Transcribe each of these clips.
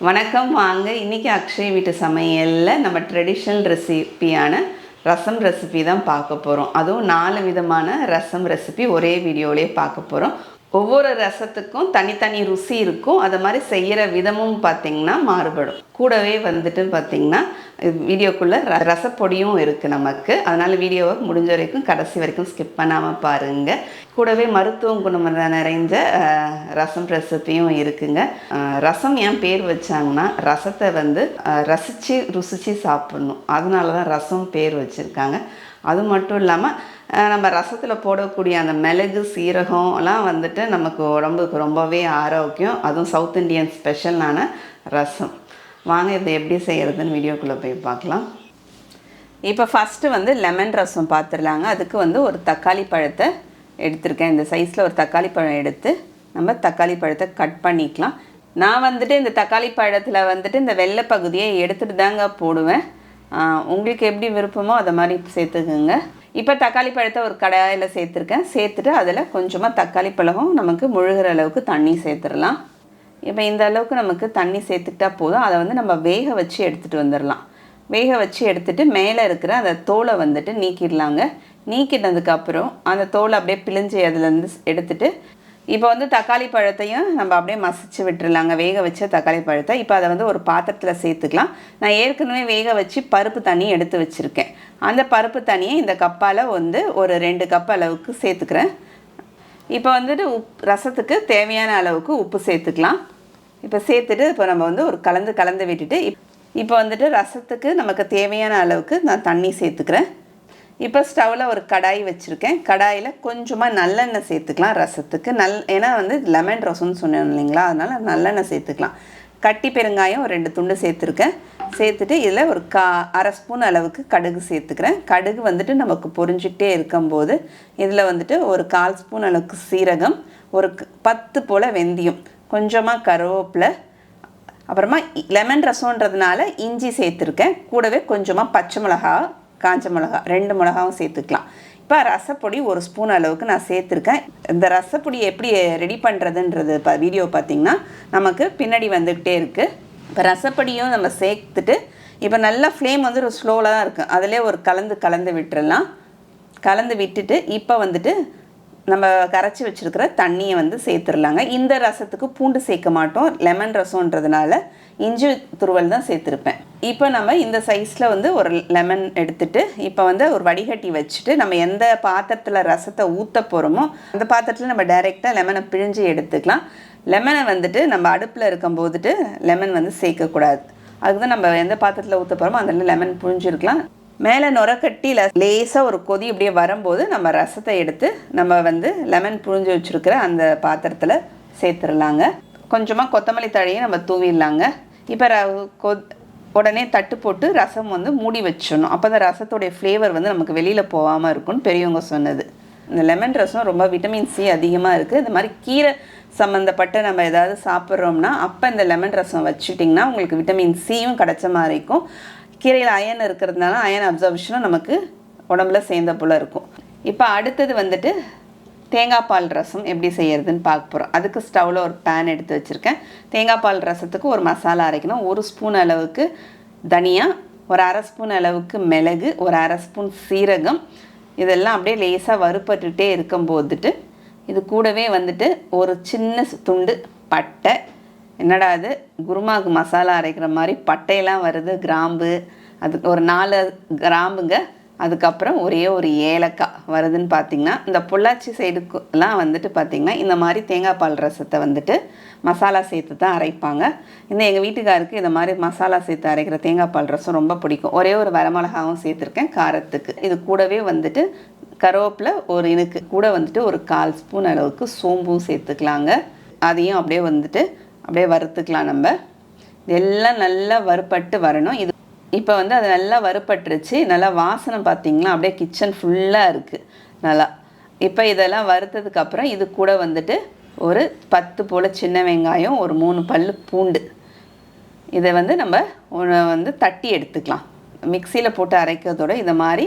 வணக்கம். வாங்க இன்றைக்கி அக்ஷய் வீட்டு சமையலில் நம்ம ட்ரெடிஷ்னல் ரெசிபியான ரசம் ரெசிபி தான் பார்க்க போகிறோம். அதுவும் 4 விதமான ரசம் ரெசிபி ஒரே வீடியோவிலே பார்க்க போகிறோம். ஒவ்வொரு ரசத்துக்கும் தனித்தனி ருசி இருக்கும். அதை மாதிரி செய்கிற விதமும் பார்த்திங்கன்னா மாறுபடும். கூடவே வந்துட்டு பார்த்திங்கன்னா வீடியோக்குள்ளே ரசப்பொடியும் இருக்குது நமக்கு. அதனால் வீடியோவை முடிஞ்ச வரைக்கும் கடைசி வரைக்கும் ஸ்கிப் பண்ணாமல் பாருங்கள். கூடவே மருத்துவ குணம் நிறைஞ்ச ரசம் ரெசிப்பியும் இருக்குங்க. ரசம் ஏன் பேர் வச்சாங்கன்னா ரசத்தை ரசித்து ருசித்து சாப்பிட்ணும், அதனால தான் ரசம் பேர் வச்சுருக்காங்க. அது மட்டும் இல்லாமல் நம்ம ரசத்தில் போடக்கூடிய அந்த மிளகு சீரகம்லாம் நமக்கு உடம்புக்கு ரொம்பவே ஆரோக்கியம். அதுவும் சவுத் இண்டியன் ஸ்பெஷலான ரசம். வாங்க இதை எப்படி செய்கிறதுன்னு வீடியோக்குள்ளே போய் பார்க்கலாம். இப்போ ஃபஸ்ட்டு லெமன் ரசம் பார்த்துடலாங்க. அதுக்கு ஒரு தக்காளி பழத்தை எடுத்திருக்கேன். இந்த சைஸில் ஒரு தக்காளி பழம் எடுத்து நம்ம தக்காளி பழத்தை கட் பண்ணிக்கலாம். நான் இந்த தக்காளி பழத்தில் இந்த வெள்ளை பகுதியை எடுத்துகிட்டு தாங்க போடுவேன். உங்களுக்கு எப்படி விருப்பமோ அதை மாதிரி சேர்த்துக்குங்க. இப்போ தக்காளி பழத்தை ஒரு கடாயில் சேர்த்துருக்கேன். சேர்த்துட்டு அதில் கொஞ்சமாக தக்காளி பழமும் நமக்கு முழுகிற அளவுக்கு தண்ணி சேர்த்துடலாம். இப்போ இந்த அளவுக்கு நமக்கு தண்ணி சேர்த்துக்கிட்டா போதும். அதை நம்ம வேக வச்சு எடுத்துகிட்டு வந்துடலாம். வேக வச்சு எடுத்துகிட்டு மேலே இருக்கிற அந்த தோலை நீக்கிடலாங்க. நீக்கிட்டதுக்கப்புறம் அந்த தோலை அப்படியே பிழிஞ்சு அதுலேருந்து எடுத்துகிட்டு இப்போ தக்காளி பழத்தையும் நம்ம அப்படியே மசிச்சு விட்டுருலாங்க. வேக வச்ச தக்காளி பழத்தை இப்போ அதை ஒரு பாத்திரத்தில் சேர்த்துக்கலாம். நான் ஏற்கனவே வேக வச்சு பருப்பு தண்ணி எடுத்து வச்சுருக்கேன். அந்த பருப்பு தண்ணியை இந்த கப்பால் ஒரு 2 கப் அளவுக்கு சேர்த்துக்கிறேன். இப்போ ரசத்துக்கு தேவையான அளவுக்கு உப்பு சேர்த்துக்கலாம். இப்போ சேர்த்துட்டு இப்போ நம்ம ஒரு கலந்து விட்டுட்டு இப்போ ரசத்துக்கு நமக்கு தேவையான அளவுக்கு நான் தண்ணி சேர்த்துக்கிறேன். இப்போ ஸ்டவ்வில் ஒரு கடாய் வச்சுருக்கேன். கடாயில் கொஞ்சமாக நல்லெண்ணெய் சேர்த்துக்கலாம் ரசத்துக்கு. ஏன்னா லெமன் ரசம்னு சொன்னேன் இல்லைங்களா, அதனால் நல்லெண்ணெய் சேர்த்துக்கலாம். கட்டி பெருங்காயம் 2 துண்டு சேர்த்துருக்கேன். சேர்த்துட்டு இதில் ஒரு அரை ஸ்பூன் அளவுக்கு கடுகு சேர்த்துக்கிறேன். கடுகு நமக்கு பொரிஞ்சிட்டே இருக்கும்போது இதில் ஒரு 1/4 ஸ்பூன் அளவுக்கு சீரகம், ஒரு 10 போல் வெந்தயம், கொஞ்சமாக கருவேப்பிலை, அப்புறமா லெமன் ரசம்ன்றதுனால இஞ்சி சேர்த்துருக்கேன். கூடவே கொஞ்சமாக பச்சை மிளகா, காஞ்ச மிளகா 2 மிளகாவும் சேர்த்துக்கலாம். இப்போ ரசப்பொடி 1 ஸ்பூன் அளவுக்கு நான் சேர்த்துருக்கேன். இந்த ரசப்பொடி எப்படி ரெடி பண்ணுறதுன்றது வீடியோ பார்த்திங்கன்னா நமக்கு பின்னாடி வந்துக்கிட்டே இருக்குது. இப்போ ரசப்பொடியும் நம்ம சேர்த்துட்டு இப்போ நல்லா ஃப்ளேம் ஸ்லோவில் தான் இருக்குது. அதிலே ஒரு கலந்து விட்டுறலாம். கலந்து விட்டுட்டு இப்போ நம்ம கரைச்சி வச்சுருக்கிற தண்ணியை சேர்த்துடலாங்க. இந்த ரசத்துக்கு பூண்டு சேர்க்க மாட்டோம். லெமன் ரசம்ன்றதுனால இஞ்சி துருவல் தான் சேர்த்துருப்பேன். இப்போ நம்ம இந்த சைஸில் ஒரு லெமன் எடுத்துகிட்டு இப்போ ஒரு வடிகட்டி வச்சுட்டு நம்ம எந்த பாத்திரத்தில் ரசத்தை ஊற்ற போகிறோமோ அந்த பாத்திரத்தில் நம்ம டைரெக்டாக லெமனை பிழிஞ்சு எடுத்துக்கலாம். லெமனை நம்ம அடுப்பில் இருக்கும்போதுட்டு லெமன் சேர்க்கக்கூடாது. அதுக்கு தான் நம்ம எந்த பாத்திரத்தில் ஊற்ற போகிறோமோ அதில் லெமன் புழிஞ்சிருக்கலாம். மேலே நுரக்கட்டி லேசாக ஒரு கொதி இப்படியே வரும்போது நம்ம ரசத்தை எடுத்து நம்ம லெமன் புழிஞ்சு வச்சுருக்கிற அந்த பாத்திரத்தில் சேர்த்துடலாங்க. கொஞ்சமாக கொத்தமல்லி தழையை நம்ம தூவிடலாங்க. இப்போ உடனே தட்டு போட்டு ரசம் மூடி வச்சிடணும். அப்போ தான் ரசத்தோடைய ஃப்ளேவர் நமக்கு வெளியில் போகாமல் இருக்கும்னு பெரியவங்க சொன்னது. இந்த லெமன் ரசம் ரொம்ப விட்டமின் சி அதிகமாக இருக்குது. இந்த மாதிரி கீரை சம்மந்தப்பட்ட நம்ம ஏதாவது சாப்பிட்றோம்னா அப்போ இந்த லெமன் ரசம் வச்சுட்டிங்கன்னா உங்களுக்கு விட்டமின் சியும் கிடச்ச மாதிரி இருக்கும். கீரையில் அயன் இருக்கிறதுனால அயன் அப்சர்வேஷனும் நமக்கு உடம்புல சேர்ந்த போல் இருக்கும். இப்போ அடுத்தது தேங்காய் பால் ரசம் எப்படி செய்கிறதுன்னு பார்க்க போகிறோம். அதுக்கு ஸ்டவ்வில் ஒரு பேன் எடுத்து வச்சுருக்கேன். தேங்காய் பால் ரசத்துக்கு ஒரு மசாலா அரைக்கணும். 1 ஸ்பூன் அளவுக்கு தனியா, ஒரு அரை ஸ்பூன் அளவுக்கு மிளகு, ஒரு அரை ஸ்பூன் சீரகம், இதெல்லாம் அப்படியே லேசாக வறுப்பட்டுட்டே இருக்கும்போதுட்டு இது கூடவே ஒரு சின்ன துண்டு பட்டை. என்னடா அது குருமாவுக்கு மசாலா அரைக்கிற மாதிரி பட்டையெல்லாம் வருது, கிராம்பு, அதுக்கு ஒரு 4 கிராம்புங்க, அதுக்கப்புறம் ஒரே ஒரு ஏலக்காய் வருதுன்னு பார்த்திங்கன்னா இந்த பொள்ளாச்சி சைடுக்குலாம் பார்த்திங்கன்னா இந்த மாதிரி தேங்காய் பால் ரசத்தை மசாலா சேர்த்து தான் அரைப்பாங்க. எங்கள் வீட்டுக்காருக்கு இந்த மாதிரி மசாலா சேர்த்து அரைக்கிற தேங்காய் பால் ரசம் ரொம்ப பிடிக்கும். ஒரே ஒரு வரமிளகாவும் சேர்த்துருக்கேன் காரத்துக்கு. இது கூடவே கருவேப்பிலை ஒரு இனுக்கு கூட ஒரு 1/4 ஸ்பூன் அளவுக்கு சோம்பும் சேர்த்துக்கலாங்க. அதையும் அப்படியே அப்படியே வறுத்துக்கலாம். நம்ம இதெல்லாம் நல்லா வறுப்பட்டு வரணும். இது இப்போ அது நல்லா வறுப்பட்டுருச்சு. நல்லா வாசனை பார்த்திங்களா அப்படியே கிச்சன் ஃபுல்லாக இருக்குது நல்லா. இப்போ இதெல்லாம் வறுத்ததுக்கப்புறம் இது கூட ஒரு 10 போல் சின்ன வெங்காயம், ஒரு 3 பல் பூண்டு, இதை நம்ம தட்டி எடுத்துக்கலாம். மிக்சியில் போட்டு அரைக்கிறதோட இதை மாதிரி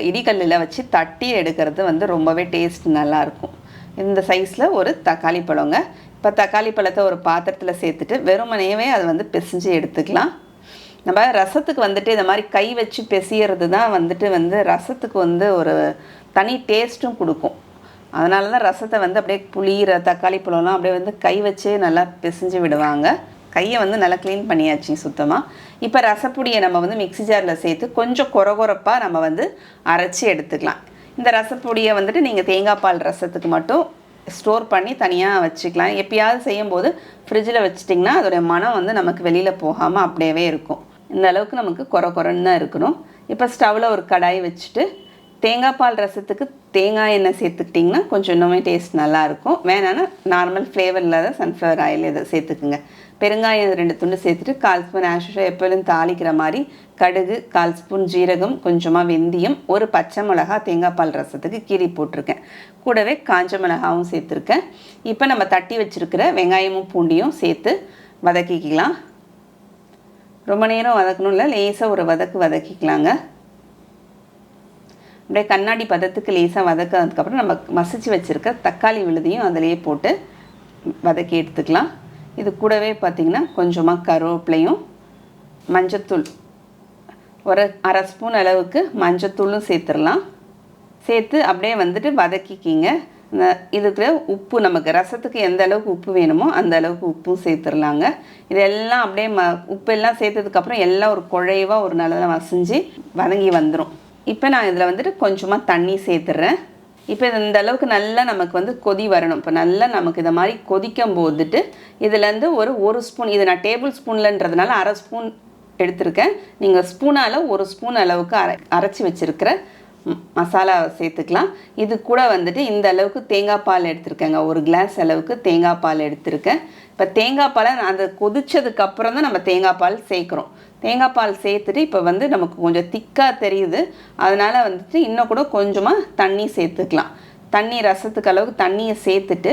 இடிக்கல்லில் வச்சு தட்டி எடுக்கிறது ரொம்பவே டேஸ்ட் நல்லாயிருக்கும். இந்த சைஸில் ஒரு தக்காளி பழங்க. இப்போ தக்காளி பழத்தை ஒரு பாத்திரத்தில் சேர்த்துட்டு வெறுமனையவே அதை வந்து பிசைஞ்சு எடுத்துக்கலாம். நம்ம ரசத்துக்கு வந்துட்டு இந்த மாதிரி கை வச்சு பிசையிறது தான் வந்துட்டு ரசத்துக்கு வந்து ஒரு தனி டேஸ்ட்டும் கொடுக்கும். அதனால தான் ரசத்தை வந்து அப்படியே புளிகிற தக்காளி பழம்லாம் அப்படியே வந்து கை வச்சே நல்லா பிசைஞ்சு விடுவாங்க. கையை வந்து நல்லா க்ளீன் பண்ணியாச்சு சுத்தமாக. இப்போ ரசப்பொடியை நம்ம வந்து மிக்ஸி ஜாரில் சேர்த்து கொஞ்சம் கொரகொரப்பாக நம்ம வந்து அரைச்சி எடுத்துக்கலாம். இந்த ரசப்பொடியை வந்துட்டு நீங்கள் தேங்காய் பால் ரசத்துக்கு மட்டும் ஸ்டோர் பண்ணி தனியாக வச்சுக்கலாம். எப்பயாவது செய்யும்போது ஃப்ரிட்ஜில் வச்சிட்டிங்கன்னா அதோடைய மனம் வந்து நமக்கு வெளியில் போகாமல் அப்படியே இருக்கும். இந்த அளவுக்கு நமக்கு கொரன்னு இருக்கணும். இப்போ ஸ்டவ்வில் ஒரு கடாய் வச்சுட்டு தேங்காய் பால் ரசத்துக்கு தேங்காய் எண்ணெய் சேர்த்துக்கிட்டிங்கன்னா கொஞ்சம் இன்னுமே டேஸ்ட் நல்லாயிருக்கும். வேணான்னா நார்மல் ஃப்ளேவர் இல்லாத சன்ஃப்ளவர் ஆயில் இதை சேர்த்துக்குங்க. பெருங்காயம் 2 துண்டு சேர்த்துட்டு 1/4 ஸ்பூன் ஆஷுஷா எப்போதும் தாளிக்கிற மாதிரி கடுகு, 1/4 ஸ்பூன் ஜீரகம், கொஞ்சமாக வெந்தயம், ஒரு பச்சை மிளகா தேங்காய் பால் ரசத்துக்கு கீரி போட்டிருக்கேன். கூடவே காஞ்ச மிளகாவும் சேர்த்துருக்கேன். இப்போ நம்ம தட்டி வச்சுருக்கிற வெங்காயமும் பூண்டியும் சேர்த்து வதக்கிக்கலாம். ரொம்ப நேரம் வதக்கணும் இல்லை, லேசாக ஒரு வதக்கிக்கலாங்க. அப்படியே கண்ணாடி பதத்துக்கு லேசாக வதக்கிறதுக்கப்புறம் நம்ம மசிச்சு வச்சுருக்க தக்காளி விழுதையும் அதிலேயே போட்டு வதக்கி எடுத்துக்கலாம். இது கூடவே பார்த்திங்கன்னா கொஞ்சமாக கருவேப்பிலையும் மஞ்சத்தூள் ஒரு 1/2 ஸ்பூன் அளவுக்கு மஞ்சத்தூளும் சேர்த்துடலாம். சேர்த்து அப்படியே வந்துட்டு வதக்கிக்கிங்க. இதுக்கு உப்பு நமக்கு ரசத்துக்கு எந்த அளவுக்கு உப்பு வேணுமோ அந்த அளவுக்கு உப்பும் சேர்த்துடலாங்க. இதெல்லாம் அப்படியே உப்பு எல்லாம் சேர்த்ததுக்கப்புறம் எல்லாம் ஒரு குழைவாக ஒரு நல்லா மசிஞ்சு வதங்கி வந்துடும். இப்போ நான் இதில் வந்துட்டு கொஞ்சமாக தண்ணி சேர்த்துட்றேன். இப்போ இந்த அளவுக்கு நல்லா நமக்கு வந்து கொதி வரணும். இப்போ நல்லா நமக்கு இந்த மாதிரி கொதிக்கும் போதுட்டு இதுலேருந்து ஒரு ஸ்பூன், இது நான் டேபிள் ஸ்பூன்லன்றதுனால 1/2 ஸ்பூன் எடுத்திருக்கேன். நீங்கள் ஸ்பூனால் 1 ஸ்பூன் அளவுக்கு அரைச்சி வச்சுருக்கிற மசாலாவை சேர்த்துக்கலாம். இது கூட வந்துட்டு இந்த அளவுக்கு தேங்காய் பால் எடுத்திருக்கேங்க. 1 கிளாஸ் அளவுக்கு தேங்காய் பால் எடுத்திருக்கேன். இப்போ தேங்காய் பாலை அந்த கொதிச்சதுக்கப்புறம் தான் நம்ம தேங்காய் பால் சேர்க்குறோம். தேங்காய் பால் சேர்த்துட்டு இப்போ வந்து நமக்கு கொஞ்சம் திக்காக தெரியுது. அதனால் வந்துட்டு இன்னும் கூட கொஞ்சமாக தண்ணி சேர்த்துக்கலாம். தண்ணி ரசத்துக்கு அளவுக்கு தண்ணியை சேர்த்துட்டு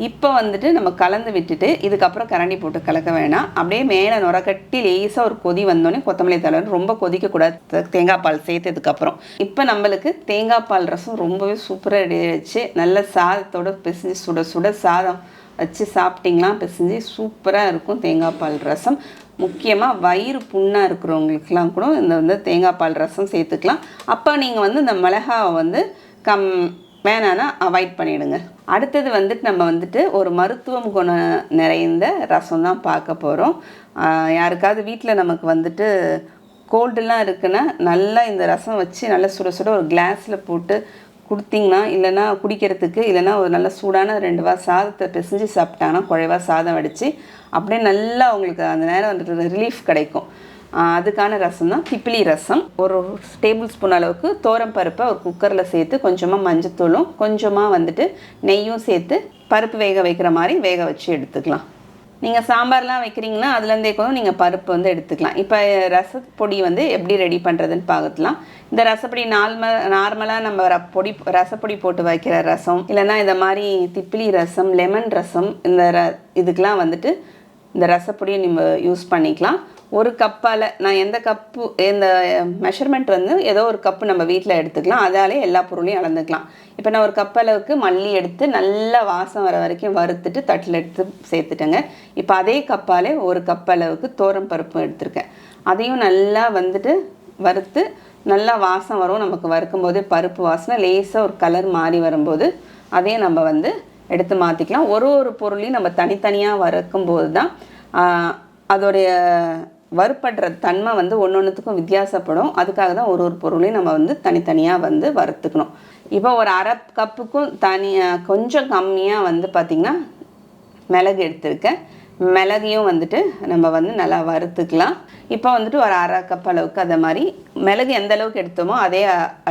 இப்போ வந்துட்டு நம்ம கலந்து விட்டுட்டு இதுக்கப்புறம் கரண்டி போட்டு கலக்க வேணாம். அப்படியே மேலே நுரக்கட்டி லேசாக ஒரு கொதி வந்தோடனே கொத்தமல்லி தழை ரொம்ப கொதிக்கக்கூடாது தேங்காய் பால் சேர்த்ததுக்கப்புறம். இப்போ நம்மளுக்கு தேங்காய் பால் ரசம் ரொம்பவே சூப்பராக ரெடி ஆகிடுச்சு. நல்ல சாதத்தோடு பிசைஞ்சு சுட சுட சாதம் வச்சு சாப்பிட்டிங்களா பிசைஞ்சு சூப்பராக இருக்கும் தேங்காய் பால் ரசம். முக்கியமாக வயிறு புண்ணாக இருக்கிறவங்களுக்கெலாம் கூட இந்த தேங்காய் பால் ரசம் சேர்த்துக்கலாம். அப்போ நீங்கள் வந்து இந்த மிளகாவை வந்து வேணான்னா அவாய்ட் பண்ணிவிடுங்க. அடுத்தது வந்துட்டு நம்ம வந்துட்டு ஒரு மருத்துவம் குணம் நிறைந்த ரசம் தான் பார்க்க போகிறோம். யாருக்காவது வீட்டில் நமக்கு வந்துட்டு கோல்டுலாம் இருக்குன்னா நல்லா இந்த ரசம் வச்சு நல்லா சுட சுட ஒரு கிளாஸில் போட்டு கொடுத்திங்கன்னா, இல்லைன்னா குடிக்கிறதுக்கு, இல்லைன்னா ஒரு நல்ல சூடான 2 வாய் சாதத்தை பிசைஞ்சு சாப்பிட்டாங்கன்னா குழைவாக சாதம் வடித்து அப்படியே நல்லா அவங்களுக்கு அந்த நேரம் வந்துட்டு ரிலீஃப் கிடைக்கும். அதுக்கான ரசம் தான் திப்பிலி ரசம். ஒரு டேபிள் ஸ்பூன் அளவுக்கு தோரம் பருப்பை ஒரு குக்கரில் சேர்த்து கொஞ்சமாக மஞ்சத்தூளும் கொஞ்சமாக வந்துட்டு நெய்யும் சேர்த்து பருப்பு வேக வைக்கிற மாதிரி வேக வச்சு எடுத்துக்கலாம். நீங்கள் சாம்பார்லாம் வைக்கிறீங்கன்னா அதுலேருந்தே கூட நீங்கள் பருப்பு வந்து எடுத்துக்கலாம். இப்போ ரசப்பொடி வந்து எப்படி ரெடி பண்ணுறதுன்னு பார்க்கலாம். இந்த ரசப்பொடி நார்மலாக நம்ம ரசப்பொடி போட்டு வைக்கிற ரசம், இல்லைன்னா இந்த மாதிரி திப்பிலி ரசம், லெமன் ரசம், இதுக்கெலாம் வந்துட்டு இந்த ரசப்பொடியை நம்ம யூஸ் பண்ணிக்கலாம். ஒரு கப்பால் நான் இந்த மெஷர்மெண்ட் வந்து ஏதோ ஒரு கப்பு நம்ம வீட்டில் எடுத்துக்கலாம். அதாலே எல்லா பொருளையும் அளந்துக்கலாம். இப்போ நான் ஒரு கப் அளவுக்கு மல்லி எடுத்து நல்லா வாசம் வர வரைக்கும் வறுத்துட்டு தட்டில் எடுத்து சேர்த்துட்டேங்க. இப்போ அதே கப்பாலே ஒரு கப் அளவுக்கு தோரம் பருப்பு எடுத்திருக்கேன். அதையும் நல்லா வந்துட்டு வறுத்து நல்லா வாசம் வரும். நமக்கு வறுக்கும் போதே பருப்பு வாசனை லேசாக ஒரு கலர் மாறி வரும்போது அதையும் நம்ம வந்து எடுத்து மாற்றிக்கலாம். ஒரு பொருளையும் நம்ம தனித்தனியாக வறுக்கும்போது தான் அதோடைய வறுப்படுற தன்மை வந்து ஒன்றுத்துக்கும் வித்தியாசப்படும். அதுக்காக தான் ஒரு பொருளையும் நம்ம வந்து தனித்தனியாக வந்து வறுத்துக்கணும். இப்போ ஒரு 1/2 கப்புக்கும் கொஞ்சம் கம்மியாக வந்து பார்த்திங்கன்னா மிளகு எடுத்துருக்கேன். மிளகையும் வந்துட்டு நம்ம வந்து நல்லா வறுத்துக்கலாம். இப்போ வந்துட்டு ஒரு 1/2 கப் அளவுக்கு அதை மாதிரி மிளகு எந்த அளவுக்கு எடுத்தோமோ அதே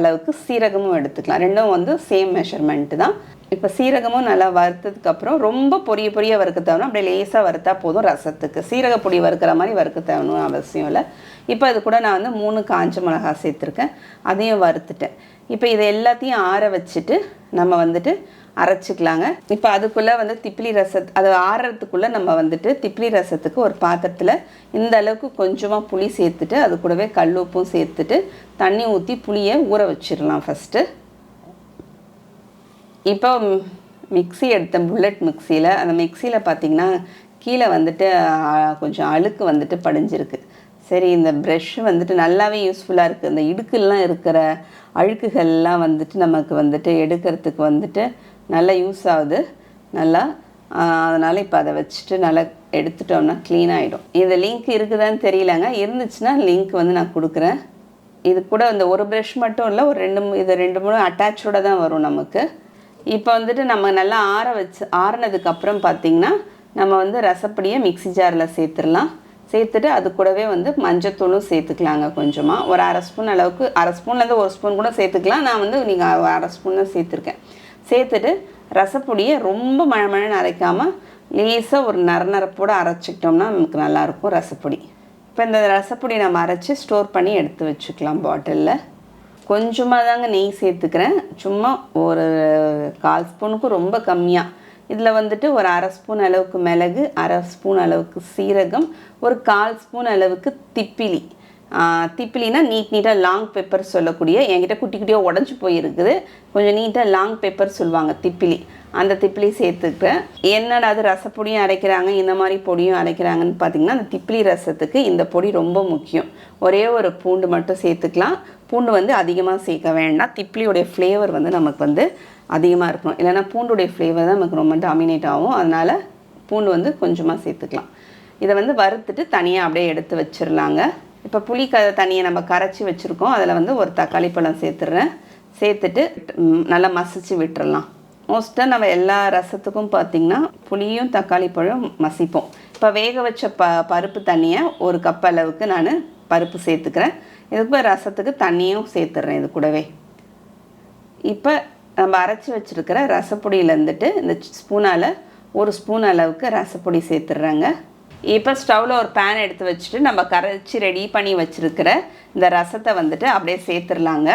அளவுக்கு சீரகமும் எடுத்துக்கலாம். ரெண்டும் வந்து சேம் மெஷர்மெண்ட்டு தான். இப்போ சீரகமும் நல்லா வறுத்ததுக்கப்புறம் ரொம்ப பொரிய வறுக்க தேவைன்னா அப்படியே லேசாக வறுத்தா போதும் ரசத்துக்கு. சீரக பொடி வறுக்கிற மாதிரி வறுக்க தேவைன்னு அவசியம் இல்லை. இப்போ அது கூட நான் வந்து 3 காஞ்ச மிளகா சேர்த்துருக்கேன். அதையும் வறுத்துட்டேன். இப்போ இதை எல்லாத்தையும் ஆற வச்சுட்டு நம்ம வந்துட்டு அரைச்சிக்கலாங்க. இப்போ அதுக்குள்ளே வந்து திப்பிலி அது ஆறுறதுக்குள்ளே நம்ம வந்துட்டு திப்பிலி ரசத்துக்கு ஒரு பாத்திரத்தில் இந்த அளவுக்கு கொஞ்சமாக புளி சேர்த்துட்டு அது கூடவே கல் உப்பும் சேர்த்துட்டு தண்ணி ஊற்றி புளியை ஊற வச்சிடலாம் ஃபஸ்ட்டு. இப்போ மிக்ஸி எடுத்தேன், புல்லட் மிக்ஸியில். அந்த மிக்ஸியில் பார்த்திங்கன்னா கீழே வந்துட்டு கொஞ்சம் அழுக்கு வந்துட்டு படிஞ்சிருக்கு. சரி, இந்த ப்ரெஷ் வந்துட்டு நல்லாவே யூஸ்ஃபுல்லாக இருக்குது. இந்த இடுக்கெல்லாம் இருக்கிற அழுக்குகள்லாம் வந்துட்டு நமக்கு வந்துட்டு எடுக்கிறதுக்கு வந்துட்டு நல்லா யூஸ் ஆகுது நல்லா. அதனால் இப்போ அதை வச்சுட்டு நல்லா எடுத்துட்டோம்னா க்ளீன் ஆகிடும். இந்த லிங்க் இருக்குதான்னு தெரியலங்க, இருந்துச்சுன்னா லிங்க் வந்து நான் கொடுக்குறேன். இது கூட இந்த ஒரு ப்ரெஷ் மட்டும் இல்லை, ஒரு 2-3 அட்டாச்சோடு தான் வரும் நமக்கு. இப்போ வந்துட்டு நம்ம நல்லா ஆறினதுக்கப்புறம் பார்த்திங்கன்னா நம்ம வந்து ரசப்பொடியை மிக்ஸி ஜாரில் சேர்த்துடலாம். சேர்த்துட்டு அது கூடவே வந்து மஞ்சத்தூளும் சேர்த்துக்கலாங்க. கொஞ்சமாக ஒரு அரை ஸ்பூன் அளவுக்கு, அரை ஸ்பூன்லேருந்து 1 ஸ்பூன் கூட சேர்த்துக்கலாம். நான் வந்து நீங்கள் அரை ஸ்பூன் தான் சேர்த்துருக்கேன். சேர்த்துட்டு ரசப்பொடியை ரொம்ப மழமழன்னு அரைக்காமல் லேசாக ஒரு நரநரப்போடு அரைச்சிக்கிட்டோம்னா நமக்கு நல்லாயிருக்கும் ரசப்பொடி. இப்போ இந்த ரசப்பொடி நம்ம அரைச்சி ஸ்டோர் பண்ணி எடுத்து வச்சுக்கலாம் பாட்டிலில். கொஞ்சமாக தாங்க நெய் சேர்த்துக்கிறேன், சும்மா ஒரு 1/4 ஸ்பூனுக்கு ரொம்ப கம்மியாக. இதில் வந்துட்டு ஒரு அரை ஸ்பூன் அளவுக்கு மிளகு, அரை ஸ்பூன் அளவுக்கு சீரகம், ஒரு 1/4 ஸ்பூன் அளவுக்கு திப்பிலி. திப்பிலினா நீட்டாக லாங் பெப்பர் சொல்லக்கூடிய, என்கிட்ட குட்டி குட்டியாக உடஞ்சி போயிருக்குது, கொஞ்சம் நீட்டாக லாங் பெப்பர் சொல்லுவாங்க திப்பிலி. அந்த திப்பிலி சேர்த்துக்கிறேன். என்னடா அது ரசப்பொடியும் அரைக்கிறாங்க, இந்த மாதிரி பொடியும் அரைக்கிறாங்கன்னு பார்த்தீங்கன்னா, அந்த திப்பிலி ரசத்துக்கு இந்த பொடி ரொம்ப முக்கியம். ஒரே ஒரு பூண்டு மட்டும் சேர்த்துக்கலாம். பூண்டு வந்து அதிகமாக சேர்க்க வேண்டாம், திப்பிலியோடைய ஃப்ளேவர் வந்து நமக்கு வந்து அதிகமாக இருக்கணும். இல்லைனா பூண்டுடைய ஃப்ளேவர் தான் நமக்கு ரொம்ப டாமினேட் ஆகும். அதனால் பூண்டு வந்து கொஞ்சமாக சேர்த்துக்கலாம். இதை வந்து வறுத்துட்டு தனியாக அப்படியே எடுத்து வச்சிடலாங்க. இப்போ தண்ணியை நம்ம கரைச்சி வச்சுருக்கோம், அதில் வந்து ஒரு தக்காளி பழம் சேர்த்துட்றேன். சேர்த்துட்டு நல்லா மசிச்சு விட்டுறலாம். மோஸ்ட்டாக நம்ம எல்லா ரசத்துக்கும் பார்த்திங்கன்னா புளியும் தக்காளி பழம் மசிப்போம். இப்போ வேக வச்ச பருப்பு தண்ணியை 1 கப் அளவுக்கு நான் பருப்பு சேர்த்துக்கிறேன். இதுக்கு ரசத்துக்கு தண்ணியும் சேர்த்துட்றேன் இது கூடவே. இப்போ நம்ம அரைச்சி வச்சுருக்கிற ரசப்பொடியில் இருந்துட்டு இந்த ஸ்பூனால் 1 ஸ்பூன் அளவுக்கு ரசப்பொடி சேர்த்துட்றேங்க. இப்போ ஸ்டவ்வில் ஒரு பேன் எடுத்து வச்சுட்டு நம்ம கரைச்சி ரெடி பண்ணி வச்சுருக்கிற இந்த ரசத்தை வந்துட்டு அப்படியே சேர்த்துடலாங்க.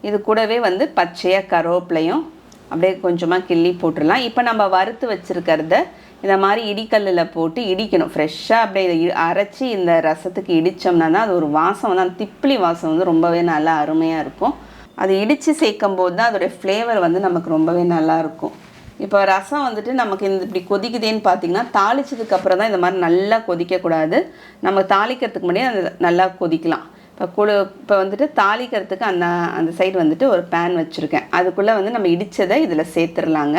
இது கூடவே வந்து பச்சையாக கருவேப்பிலையும் அப்படியே கொஞ்சமாக கிள்ளி போட்டுடலாம். இப்போ நம்ம வறுத்து வச்சுருக்கிறத இந்த மாதிரி இடிக்கல்லில் போட்டு இடிக்கணும். ஃப்ரெஷ்ஷாக அப்படியே அரைச்சி இந்த ரசத்துக்கு இடித்தோம்னா தான் அது ஒரு வாசம் வந்து, அந்த திப்பிலி வாசம் வந்து ரொம்பவே நல்லா அருமையாக இருக்கும். அது இடித்து சேர்க்கும் போது தான் அதோடய ஃப்ளேவர் வந்து நமக்கு ரொம்பவே நல்லாயிருக்கும். இப்போ ரசம் வந்துட்டு நமக்கு இப்படி கொதிக்குதேன்னு பார்த்தீங்கன்னா, தாளிச்சதுக்கப்புறம் தான் இந்த மாதிரி நல்லா கொதிக்கக்கூடாது. நம்ம தாளிக்கிறதுக்கு முன்னாடியே அது நல்லா கொதிக்கலாம். இப்போ வந்துட்டு தாளிக்கிறதுக்கு அந்த சைடு வந்துட்டு ஒரு பேன் வச்சுருக்கேன். அதுக்குள்ளே வந்து நம்ம இடித்ததை இதில் சேர்த்துடலாங்க.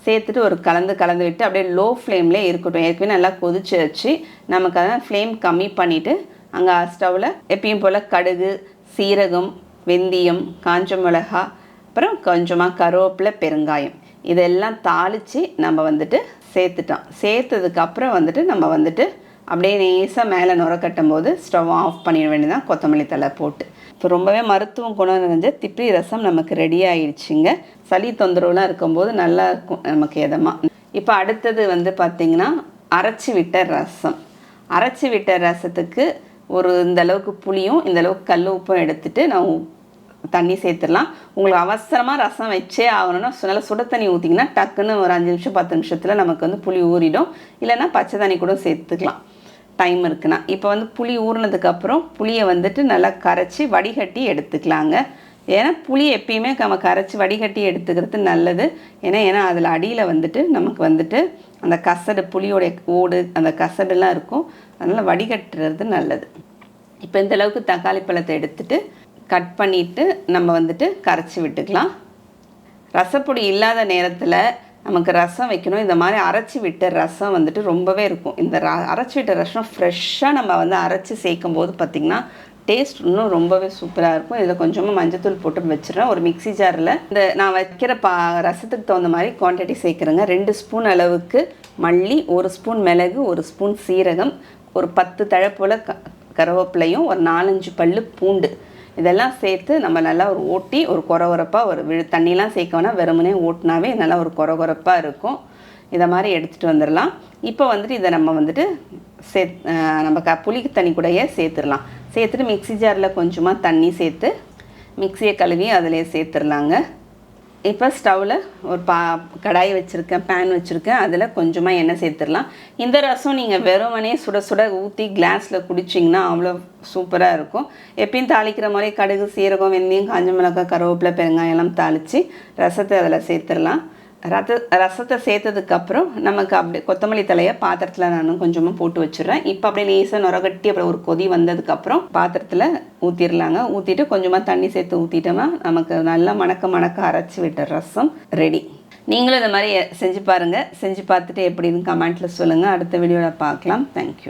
சேர்த்துட்டு ஒரு கலந்து விட்டு அப்படியே லோ ஃப்ளேம்லேயே இருக்கட்டும். ஏற்கனவே நல்லா கொதிச்சு வச்சு நமக்கு அதான் ஃப்ளேம் கம்மி பண்ணிவிட்டு அங்கே ஸ்டவ்வில் எப்பயும் போல் கடுகு, சீரகம், வெந்தயம், காஞ்ச மிளகா, அப்புறம் கொஞ்சமாக கருவேப்பிலை, பெருங்காயம் இதெல்லாம் தாளித்து நம்ம வந்துட்டு சேர்த்துட்டோம். சேர்த்ததுக்கப்புறம் வந்துட்டு நம்ம வந்துட்டு அப்படியே நேசாக மேலே நுர கட்டும் போது ஸ்டவ் ஆஃப் பண்ணிட வேண்டியதான், கொத்தமல்லி தழை போட்டு. இப்போ ரொம்பவே மருத்துவம் குணம் நிறைஞ்ச திப்பிலி ரசம் நமக்கு ரெடி ஆகிடுச்சிங்க. சளி தொந்தரவுலாம் இருக்கும்போது நல்லா இருக்கும் நமக்கு எதமாக. இப்போ அடுத்தது வந்து பார்த்திங்கன்னா அரைச்சி விட்ட ரசம். அரைச்சி விட்ட ரசத்துக்கு இந்தளவுக்கு புளியும் இந்தளவுக்கு கல் உப்பும் எடுத்துகிட்டு நான் தண்ணி சேர்த்துடலாம். உங்களுக்கு அவசரமாக ரசம் வச்சே ஆகணும்னா நல்லா சுட தண்ணி ஊற்றிங்கன்னா டக்குன்னு ஒரு 5 நிமிஷம் 10 நிமிஷத்தில் நமக்கு வந்து புளி ஊறிடும். இல்லைன்னா பச்சை தண்ணி கூட சேர்த்துக்கலாம் டைம் இருக்குன்னா. இப்போ வந்து புளி ஊறினதுக்கப்புறம் புளியை வந்துட்டு நல்லா கரைச்சி வடிகட்டி எடுத்துக்கலாங்க. ஏன்னா புளி எப்பயுமே நம்ம கரைச்சி வடிகட்டி எடுத்துக்கிறது நல்லது. ஏன்னா அதில் அடியில் வந்துட்டு நமக்கு வந்துட்டு அந்த கசடு, புளியோடைய ஓடு, அந்த கசடுலாம் இருக்கும். அதனால் வடிகட்டுறது நல்லது. இப்போ இந்தளவுக்கு தக்காளி பழத்தை எடுத்துகிட்டு கட் பண்ணிவிட்டு நம்ம வந்துட்டு கரைச்சி விட்டுக்கலாம். ரசப்பொடி இல்லாத நேரத்தில் நமக்கு ரசம் வைக்கணும். இந்த மாதிரி அரைச்சி விட்ட ரசம் வந்துட்டு ரொம்பவே இருக்கும். இந்த அரைச்சி விட்ட ரசம் ஃப்ரெஷ்ஷாக நம்ம வந்து அரைச்சி சேர்க்கும் போது பார்த்திங்கன்னா டேஸ்ட் இன்னும் ரொம்பவே சூப்பராக இருக்கும். இதில் கொஞ்சமாக மஞ்சத்தூள் போட்டு வச்சுருவேன். ஒரு மிக்ஸி ஜாரில் இந்த நான் வைக்கிற ரசத்துக்கு தகுந்த மாதிரி குவான்டிட்டி சேர்க்குறேங்க. 2 ஸ்பூன் அளவுக்கு மல்லி, 1 ஸ்பூன் மிளகு, 1 ஸ்பூன் சீரகம், ஒரு 10 தழை போல் கருவேப்பிலையும், ஒரு 4-5 பல்லு பூண்டு இதெல்லாம் சேர்த்து நம்ம நல்லா ஓட்டி ஒரு கொரகொரப்பாக தண்ணிலாம் சேர்க்க வேணால், வெறுமனே ஓட்டினாவே நல்லா ஒரு கொரகொரப்பாக இருக்கும். இதை மாதிரி எடுத்துகிட்டு வந்துடலாம். இப்போ வந்துட்டு இதை நம்ம வந்துட்டு நம்ம புளிக்கு தண்ணி கூடயே சேர்த்துடலாம். சேர்த்துட்டு மிக்ஸி ஜாரில் கொஞ்சமாக தண்ணி சேர்த்து மிக்ஸியை கழுவி அதிலே சேர்த்துடலாங்க. இப்போ ஸ்டவ்வில் ஒரு கடாய் வச்சுருக்கேன், பேன் வச்சுருக்கேன். அதில் கொஞ்சமாக எண்ணெய் சேர்த்துடலாம். இந்த ரசம் நீங்கள் வெறுமனே சுட சுட ஊற்றி கிளாஸில் குடிச்சிங்கன்னா அவ்வளோ சூப்பராக இருக்கும். எப்பயும் தாளிக்கிற மாதிரி கடுகு, சீரகம், வெந்தயம், காஞ்ச மிளகாய், கருவேப்பிலை, பெருங்காயம் எல்லாம் தாளித்து ரசத்தை அதில் சேர்த்துடலாம். ரசத்தை சேர்த்ததுக்கப்புறம் நமக்கு அப்படியே கொத்தமல்லி தலையை பாத்திரத்தில் நான் கொஞ்சமாக போட்டு வச்சுடுறேன். இப்போ அப்படியே லேசாக நுரகட்டி அப்புறம் ஒரு கொதி வந்ததுக்கப்புறம் பாத்திரத்தில் ஊற்றிடலாங்க. ஊற்றிட்டு கொஞ்சமாக தண்ணி சேர்த்து ஊற்றிட்டோம்னா நமக்கு நல்லா மணக்க அரைச்சி விட்ட ரசம் ரெடி. நீங்களும் இந்த மாதிரி செஞ்சு பாருங்கள். செஞ்சு பார்த்துட்டு எப்படின்னு கமெண்ட்டில் சொல்லுங்கள். அடுத்த வீடியோவில் பார்க்கலாம். தேங்க்யூ.